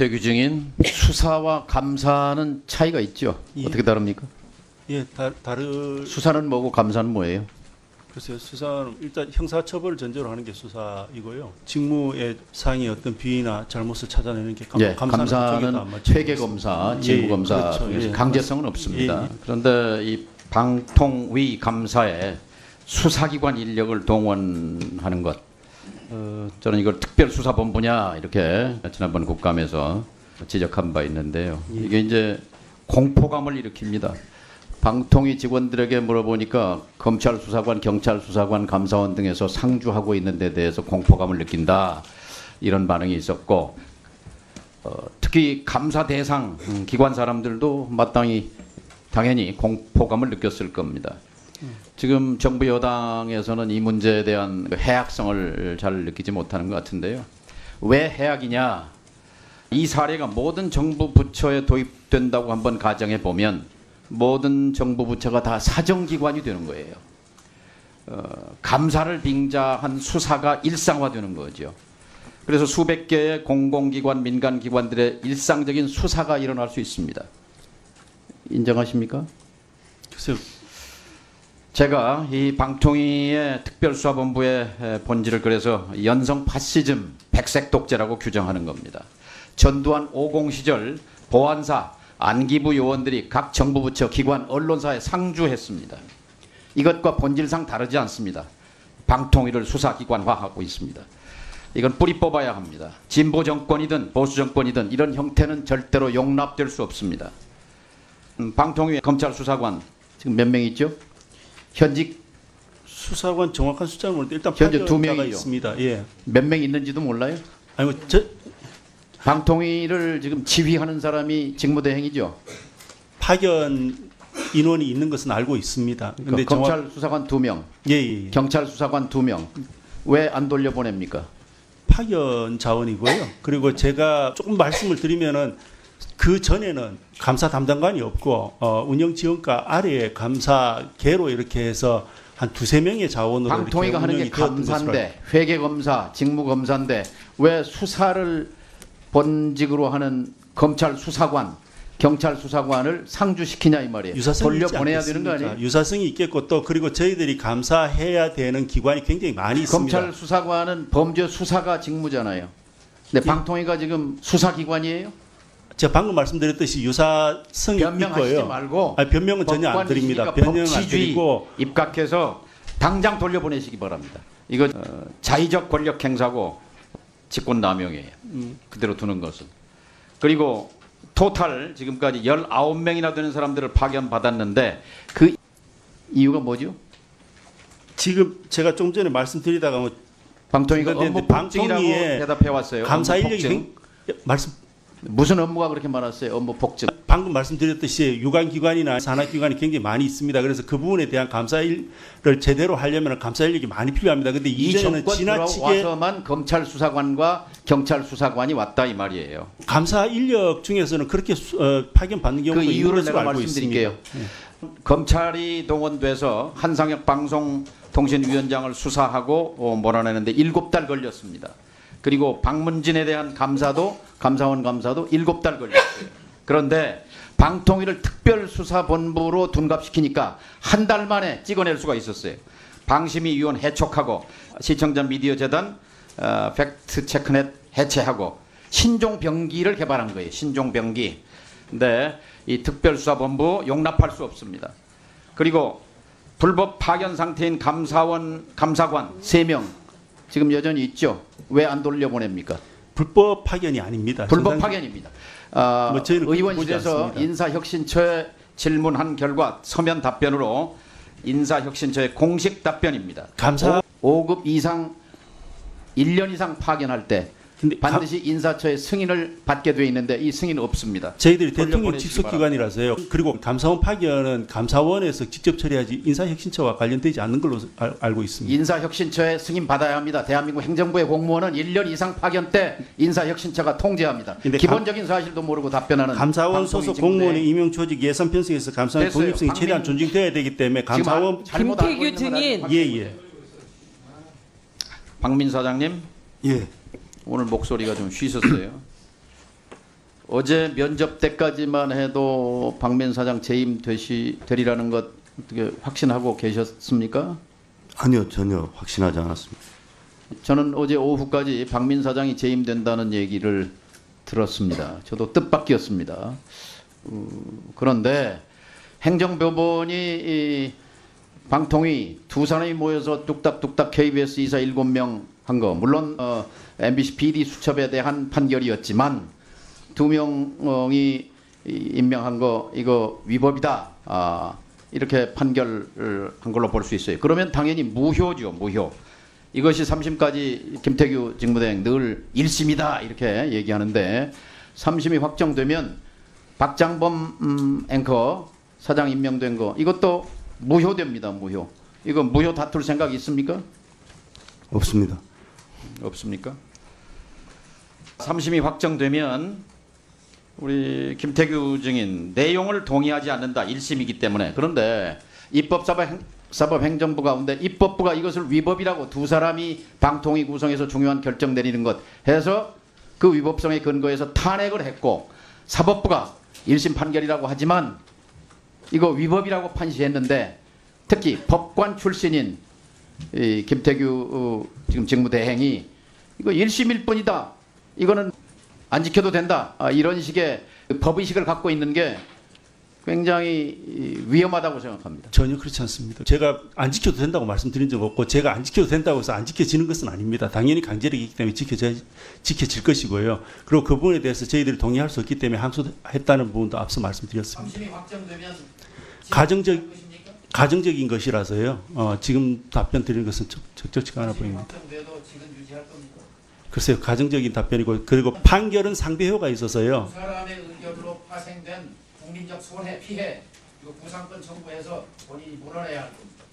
김태규 증인, 수사와 감사는 차이가 있죠. 예. 어떻게 다릅니까? 예, 다른 수사는 뭐고 감사는 뭐예요? 글쎄요. 수사는 일단 형사처벌을 전제로 하는 게 수사이고요. 직무의 상의 어떤 비위나 잘못을 찾아내는 게 예, 감사는 감사는 회계 검사, 직무 검사 그렇죠. 중에서 예. 강제성은 없습니다. 예, 예. 그런데 이 방통위 감사에 수사기관 인력을 동원하는 것, 저는 이걸 특별수사본부냐 이렇게 지난번 국감에서 지적한 바 있는데요. 예. 이게 이제 공포감을 일으킵니다. 방통위 직원들에게 물어보니까 검찰 수사관, 경찰 수사관, 감사원 등에서 상주하고 있는 데 대해서 공포감을 느낀다. 이런 반응이 있었고, 특히 감사 대상 기관 사람들도 마땅히 당연히 공포감을 느꼈을 겁니다. 지금 정부 여당에서는 이 문제에 대한 해악성을 잘 느끼지 못하는 것 같은데요. 왜 해악이냐? 이 사례가 모든 정부 부처에 도입된다고 한번 가정해 보면 모든 정부 부처가 다 사정기관이 되는 거예요. 감사를 빙자한 수사가 일상화되는 거죠. 그래서 수백 개의 공공기관, 민간기관들의 일상적인 수사가 일어날 수 있습니다. 인정하십니까? 글쎄요. 제가 이 방통위의 특별수사본부의 본질을 그래서 연성 파시즘, 백색 독재라고 규정하는 겁니다. 전두환 50 시절 보안사, 안기부 요원들이 각 정부 부처, 기관, 언론사에 상주했습니다. 이것과 본질상 다르지 않습니다. 방통위를 수사기관화하고 있습니다. 이건 뿌리 뽑아야 합니다. 진보 정권이든 보수 정권이든 이런 형태는 절대로 용납될 수 없습니다. 방통위 검찰 수사관 지금 몇 명 있죠? 현직 수사관 정확한 숫자는 모르는데 일단 현재 두 파견자가 명이죠. 있습니다. 예. 몇 명 있는지도 몰라요? 아니 저 방통위를 지금 지휘하는 사람이 직무대행이죠. 파견 인원이 있는 것은 알고 있습니다. 근데 검찰 수사관 2명, 예. 경찰 수사관 2명. 왜 안 돌려보냅니까? 파견 자원이고요. 그리고 제가 조금 말씀을 드리면은 그 전에는 감사 담당관이 없고 운영지원과 아래에 감사계로 이렇게 해서 한 두세 명의 자원으로 방통위가 이렇게 하는 게 운영이 되었던 것으로 감사인데, 회계검사, 직무검사인데 왜 수사를 본직으로 하는 검찰 수사관, 경찰 수사관을 상주시키냐 이 말이에요. 유사성이 돌려보내야 있지 되는 거 않겠습니까? 아니에요? 유사성이 있겠고 또 그리고 저희들이 감사해야 되는 기관이 굉장히 많이 있습니다. 검찰 수사관은 범죄 수사가 직무잖아요. 근데 방통위가 지금 수사기관이에요? 제가 방금 말씀드렸듯이 유사성이 변명하시지 있고요. 말고 아니, 변명은 전혀 안 드립니다. 변명은 안 드리고 입각해서 당장 돌려보내시기 바랍니다. 이거 자의적 권력 행사고 직권남용이에요. 그대로 두는 것은. 그리고 토탈 지금까지 19명이나 되는 사람들을 파견받았는데 그 이유가 뭐죠? 지금 제가 좀 전에 말씀드리다가 뭐 방통위가 근데 업무 폭증이라고 방통위에 대답해 왔어요. 감사 업무 인력이 폭증. 말씀 무슨 업무가 그렇게 많았어요? 업무 폭증. 방금 말씀드렸듯이 유관기관이나 산하기관이 굉장히 많이 있습니다. 그래서 그 부분에 대한 감사 일을 제대로 하려면 감사 인력이 많이 필요합니다. 근데 이 이전에는 정권 지나치게 들어와서만 검찰 수사관과 경찰 수사관이 왔다 이 말이에요. 감사 인력 중에서는 그렇게 파견받는 경우가 그 있는 이유를 것으로 내가 알고 말씀드릴게요. 있습니다. 검찰이 동원돼서 한상혁 방송통신위원장을 수사하고 몰아내는데 7달 걸렸습니다. 그리고 박문진에 대한 감사원 감사도 7달 걸렸어요. 그런데 방통위를 특별수사본부로 둔갑시키니까 한 달 만에 찍어낼 수가 있었어요. 방심위위원 해촉하고 시청자 미디어 재단 팩트체크넷 해체하고 신종병기를 개발한 거예요. 신종병기. 근데 이 특별수사본부 용납할 수 없습니다. 그리고 불법 파견 상태인 감사관 3명 지금 여전히 있죠. 왜 안 돌려보냅니까? 불법 파견이 아닙니다. 불법 파견입니다. 뭐 저희는 의원실에서 보지 않습니다. 인사혁신처에 질문한 결과 서면 답변으로 인사혁신처의 공식 답변입니다. 감사 5급 이상 1년 이상 파견할 때 근데 반드시 인사처의 승인을 받게 돼 있는데 이 승인 없습니다. 저희들이 대통령 돌려보내시기 직속기관이라서요. 그리고 감사원 파견은 감사원에서 직접 처리하지 인사혁신처와 관련되지 않는 걸로 알고 있습니다. 인사혁신처의 승인 받아야 합니다. 대한민국 행정부의 공무원은 1년 이상 파견 때 인사혁신처가 통제합니다. 근데 기본적인 사실도 모르고 답변하는 감사원 방송이 소속 지금 공무원의 임용 조직 예산 편성에서 감사원 됐어요. 독립성이 최대한 존중돼야 되기 때문에 감사원 잘못 알고 김태규 있는 건 증인. 아니고 예예 박민 사장님 예. 오늘 목소리가 좀 쉬셨어요. 어제 면접 때까지만 해도 박민 사장 재임 되리라는 것 어떻게 확신하고 계셨습니까? 아니요, 전혀 확신하지 않았습니다. 저는 어제 오후까지 박민 사장이 재임된다는 얘기를 들었습니다. 저도 뜻밖이었습니다. 그런데 행정법원이 이 방통위 두 사람이 모여서 뚝딱뚝딱 KBS 이사 7명 한 거, 물론 MBC PD 수첩에 대한 판결이었지만 두 명이 임명한 거 이거 위법이다. 이렇게 판결을 한 걸로 볼 수 있어요. 그러면 당연히 무효죠, 무효. 이것이 3심까지 김태규 직무대행 늘 1심이다 이렇게 얘기하는데 3심이 확정되면 박장범 앵커 사장 임명된 거 이것도 무효됩니다. 무효. 이거 무효 다툴 생각 있습니까? 없습니다. 없습니까? 3심이 확정되면 우리 김태규 증인 내용을 동의하지 않는다. 1심이기 때문에. 그런데 입법사법행정부 가운데 입법부가 이것을 위법이라고 두 사람이 방통위 구성해서 중요한 결정 내리는 것 해서 그 위법성에 근거해서 탄핵을 했고 사법부가 1심 판결이라고 하지만 이거 위법이라고 판시했는데 특히 법관 출신인 이 김태규 지금 직무대행이 이거 1심일 뿐이다. 이거는 안 지켜도 된다. 이런 식의 법의식을 갖고 있는 게 굉장히 위험하다고 생각합니다. 전혀 그렇지 않습니다. 제가 안 지켜도 된다고 말씀드린 적 없고 제가 안 지켜도 된다고 해서 안 지켜지는 것은 아닙니다. 당연히 강제력이기 때문에 지켜질 것이고요. 그리고 그 부분에 대해서 저희들이 동의할 수 없기 때문에 항소했다는 부분도 앞서 말씀드렸습니다. 3심이 확정되면 가정적인 것이라서요. 지금 답변 드리는 것은 적절치가 않아 보입니다. 확정돼도 지금 유지할 겁니까? 글쎄요. 가정적인 답변이고 그리고 판결은 상대효가 있어서요. 두 사람의 의견으로 파생된 국민적 손해, 피해 이거 구상권 청구해서 본인이 물어내야 할 겁니다.